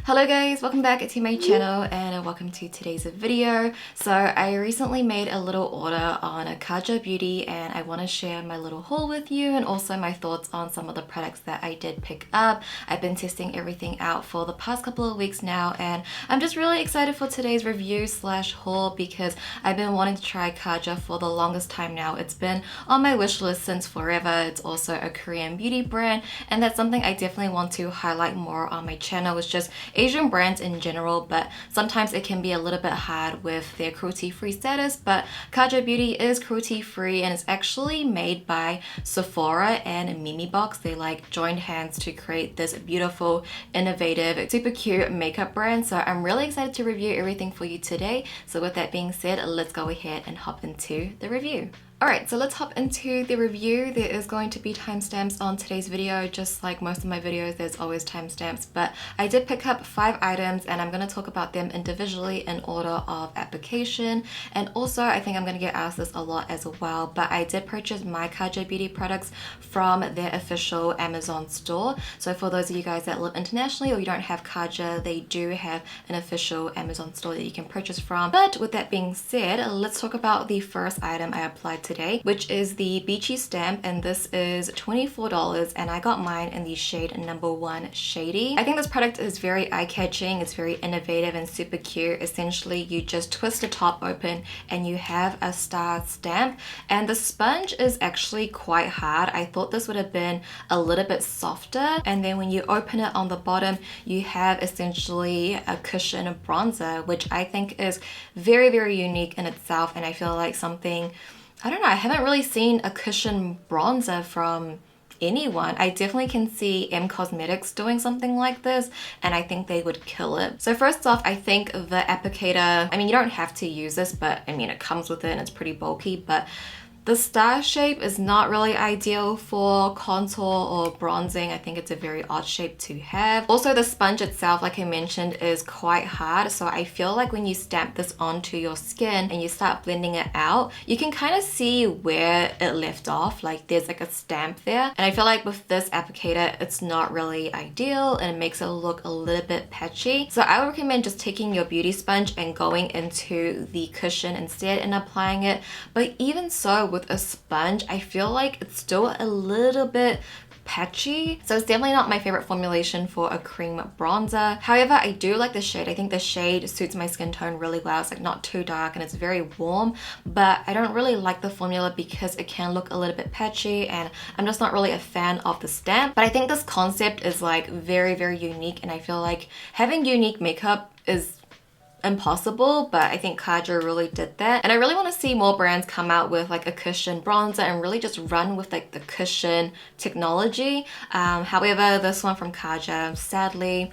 Hello guys, welcome back to my channel and welcome to today's video. So I recently made a little order on a Kaja Beauty and I want to share my little haul with you and also my thoughts on some of the products that I did pick up. I've been testing everything out for the past couple of weeks now and I'm just really excited for today's review slash haul because I've been wanting to try Kaja for the longest time now. It's been on my wish list since forever. It's also a Korean beauty brand and that's something I definitely want to highlight more on my channel. It's just Asian brands in general, but sometimes it can be a little bit hard with their cruelty-free status, but Kaja Beauty is cruelty-free and it's actually made by Sephora and Mimi Box. They like joined hands to create this beautiful, innovative, super cute makeup brand. So I'm really excited to review everything for you today. So with that being said, let's go ahead and hop into the review. Alright, so let's hop into the review. There is going to be timestamps on today's video, just like most of my videos, there's always timestamps, but I did pick up 5 items and I'm going to talk about them individually in order of application. And also, I think I'm going to get asked this a lot as well, but I did purchase my Kaja Beauty products from their official Amazon store. So for those of you guys that live internationally or you don't have Kaja, they do have an official Amazon store that you can purchase from. But with that being said, let's talk about the first item I applied today, which is the Beachy stamp, and this is $24 and I got mine in the shade number 1 Shady. I think this product is very eye-catching, it's very innovative and super cute. Essentially you just twist the top open and you have a star stamp, and the sponge is actually quite hard. I thought this would have been a little bit softer, and then when you open it on the bottom you have essentially a cushion bronzer, which I think is very, very unique in itself, and I feel like something, I don't know, I haven't really seen a cushion bronzer from anyone. I definitely can see M Cosmetics doing something like this and I think they would kill it. So first off, I think the applicator, I mean, you don't have to use this, but I mean, it comes with it and it's pretty bulky, but the star shape is not really ideal for contour or bronzing. I think it's a very odd shape to have. Also, the sponge itself, like I mentioned, is quite hard. So I feel like when you stamp this onto your skin and you start blending it out, you can kind of see where it left off. Like there's like a stamp there. And I feel like with this applicator, it's not really ideal and it makes it look a little bit patchy. So I would recommend just taking your beauty sponge and going into the cushion instead and applying it. But even so, with a sponge, I feel like it's still a little bit patchy. So it's definitely not my favorite formulation for a cream bronzer. However, I do like the shade. I think the shade suits my skin tone really well. It's like not too dark and it's very warm, but I don't really like the formula because it can look a little bit patchy and I'm just not really a fan of the stamp. But I think this concept is like very, very unique and I feel like having unique makeup is impossible, but I think Kaja really did that. And I really want to see more brands come out with like a cushion bronzer and really just run with like the cushion technology. However, this one from Kaja, sadly,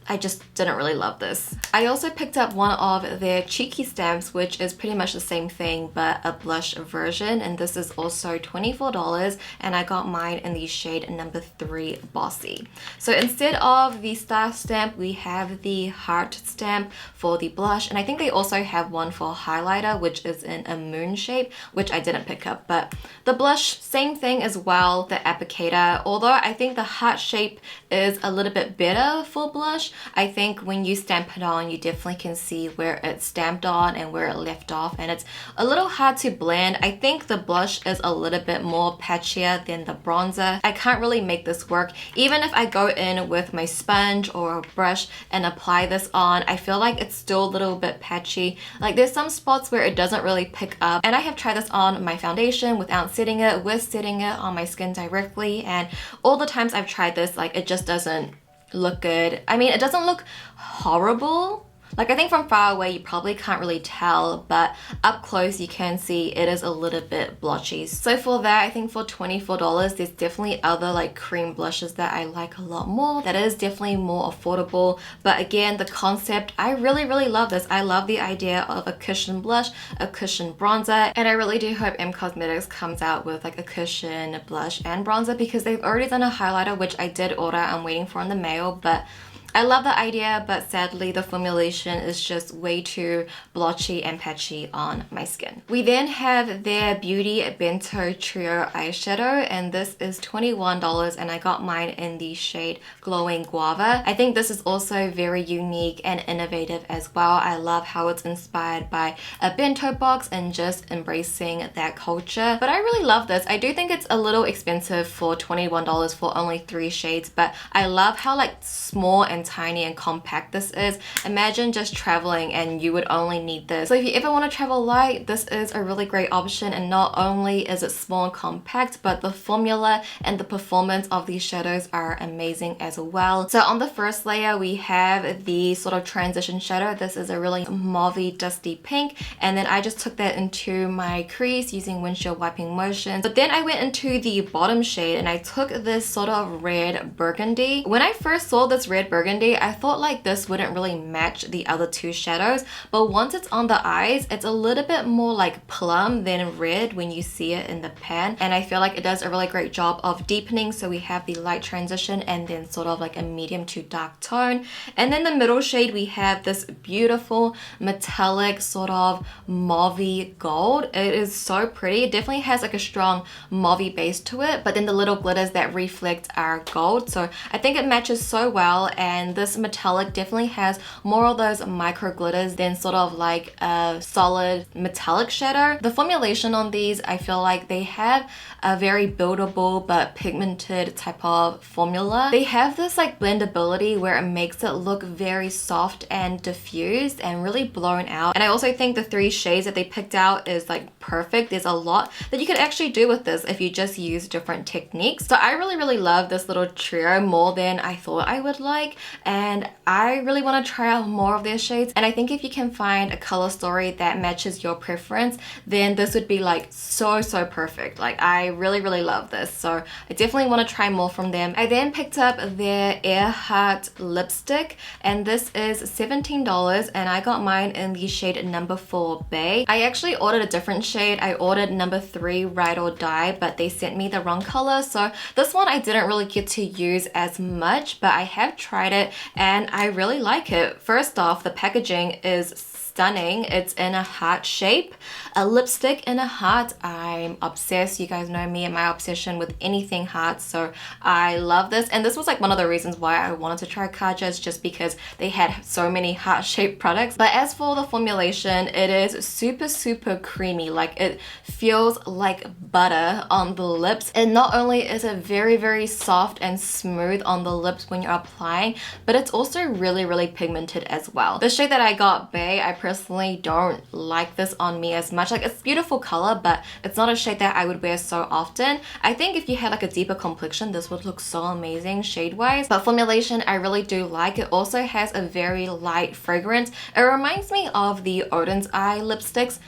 I just didn't really love this. I also picked up one of their cheeky stamps, which is pretty much the same thing but a blush version, and this is also $24 and I got mine in the shade number 3 Bossy. So instead of the star stamp, we have the heart stamp for the blush, and I think they also have one for highlighter, which is in a moon shape, which I didn't pick up. But the blush, same thing as well, the applicator, although I think the heart shape is a little bit better for blush. I think when you stamp it on, you definitely can see where it's stamped on and where it left off, and it's a little hard to blend. I think the blush is a little bit more patchier than the bronzer. I can't really make this work. Even if I go in with my sponge or a brush and apply this on, I feel like it's still a little bit patchy. Like there's some spots where it doesn't really pick up, and I have tried this on my foundation without setting it, with setting it on my skin directly, and all the times I've tried this, like it just doesn't look good. I mean, it doesn't look horrible. Like I think from far away you probably can't really tell, but up close you can see it is a little bit blotchy. So for that, I think for $24, there's definitely other like cream blushes that I like a lot more. That is definitely more affordable. But again, the concept, I really, really love this. I love the idea of a cushion blush, a cushion bronzer, and I really do hope M Cosmetics comes out with like a cushion blush and bronzer because they've already done a highlighter, which I did order. I'm waiting for in the mail, but I love the idea, but sadly the formulation is just way too blotchy and patchy on my skin. We then have their Beauty Bento Trio eyeshadow, and this is $21 and I got mine in the shade Glowing Guava. I think this is also very unique and innovative as well. I love how it's inspired by a bento box and just embracing that culture. But I really love this. I do think it's a little expensive for $21 for only 3 shades, but I love how like small and tiny and compact this is. Imagine just traveling and you would only need this. So if you ever want to travel light, this is a really great option, and not only is it small and compact, but the formula and the performance of these shadows are amazing as well. So on the first layer we have the sort of transition shadow. This is a really mauvey dusty pink, and then I just took that into my crease using windshield wiping motions. But then I went into the bottom shade and I took this sort of red burgundy. When I first saw this red burgundy, I thought like this wouldn't really match the other 2 shadows, but once it's on the eyes, it's a little bit more like plum than red when you see it in the pan, and I feel like it does a really great job of deepening. So we have the light transition and then sort of like a medium to dark tone, and then the middle shade we have this beautiful metallic sort of mauvey gold. It is so pretty. It definitely has like a strong mauvey base to it, but then the little glitters that reflect are gold, so I think it matches so well. And this metallic definitely has more of those micro glitters than sort of like a solid metallic shadow. The formulation on these, I feel like they have a very buildable but pigmented type of formula. They have this like blendability where it makes it look very soft and diffused and really blown out. And I also think the 3 shades that they picked out is like perfect. There's a lot that you could actually do with this if you just use different techniques. So I really love this little trio more than I thought I would like, and I really want to try out more of their shades. And I think if you can find a color story that matches your preference, then this would be like so perfect. Like I really love this, so I definitely want to try more from them. I then picked up their Earheart lipstick, and this is $17 and I got mine in the shade number 4 Bay. I actually ordered a different shade. I ordered number 3 Ride or Die, but they sent me the wrong color, so this one I didn't really get to use as much, but I have tried it and I really like it. First off, the packaging is stunning. It's in a heart shape, a lipstick in a heart. I'm obsessed. You guys know me and my obsession with anything heart, so I love this. And this was like one of the reasons why I wanted to try Kaja's, just because they had so many heart-shaped products. But as for the formulation, it is super creamy. Like it feels like butter on the lips, and not only is it very soft and smooth on the lips when you're applying, but it's also really pigmented as well. The shade that I got, Bay, I personally don't like this on me as much. Like it's beautiful color, but it's not a shade that I would wear so often. I think if you had like a deeper complexion, this would look so amazing shade wise. But formulation, I really do like. It also has a very light fragrance. It reminds me of the Odin's Eye lipsticks.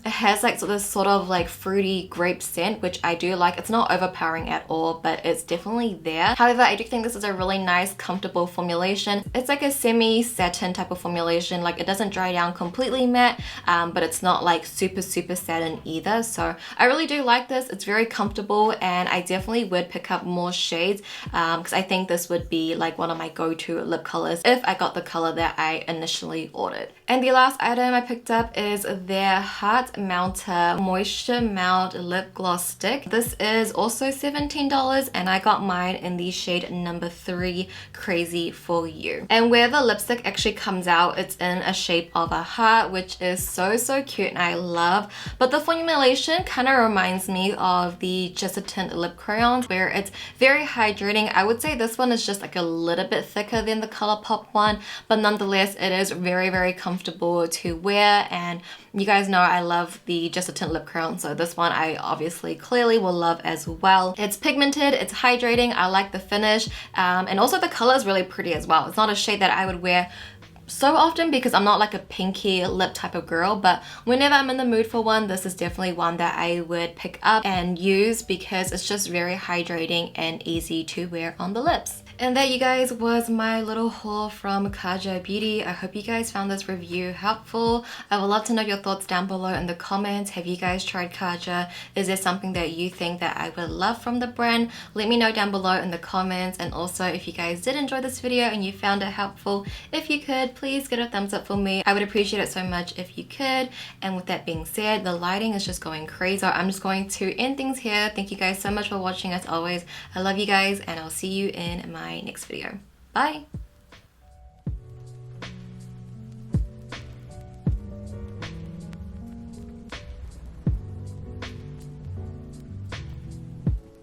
It has like this sort of like fruity grape scent, which I do like. It's not overpowering at all, but it's definitely there. However, I do think this is a really nice, comfortable formulation. It's like a semi-satin type of formulation. Like it doesn't dry down completely matte, but it's not like super satin either. So I really do like this. It's very comfortable, and I definitely would pick up more shades because I think this would be like one of my go-to lip colors if I got the color that I initially ordered. And the last item I picked up is their Heart Mounter Moisture Mount Lip Gloss Stick. This is also $17 and I got mine in the shade number 3 Crazy For You. And where the lipstick actually comes out, it's in a shape of a heart, which is so cute and I love. But the formulation kind of reminds me of the Just a Tint lip crayons, where it's very hydrating. I would say this one is just like a little bit thicker than the ColourPop one, but nonetheless it is very comfortable to wear. And you guys know I love the Just a Tint lip crayon, so this one I obviously clearly will love as well. It's pigmented, it's hydrating, I like the finish, and also the color is really pretty as well. It's not a shade that I would wear so often because I'm not like a pinky lip type of girl, but whenever I'm in the mood for one, this is definitely one that I would pick up and use because it's just very hydrating and easy to wear on the lips. And that, you guys, was my little haul from Kaja Beauty. I hope you guys found this review helpful. I would love to know your thoughts down below in the comments. Have you guys tried Kaja? Is there something that you think that I would love from the brand? Let me know down below in the comments. And also, if you guys did enjoy this video and you found it helpful, if you could, please give it a thumbs up for me. I would appreciate it so much if you could. And with that being said, the lighting is just going crazy. So I'm just going to end things here. Thank you guys so much for watching as always. I love you guys, and I'll see you in my next video. Bye!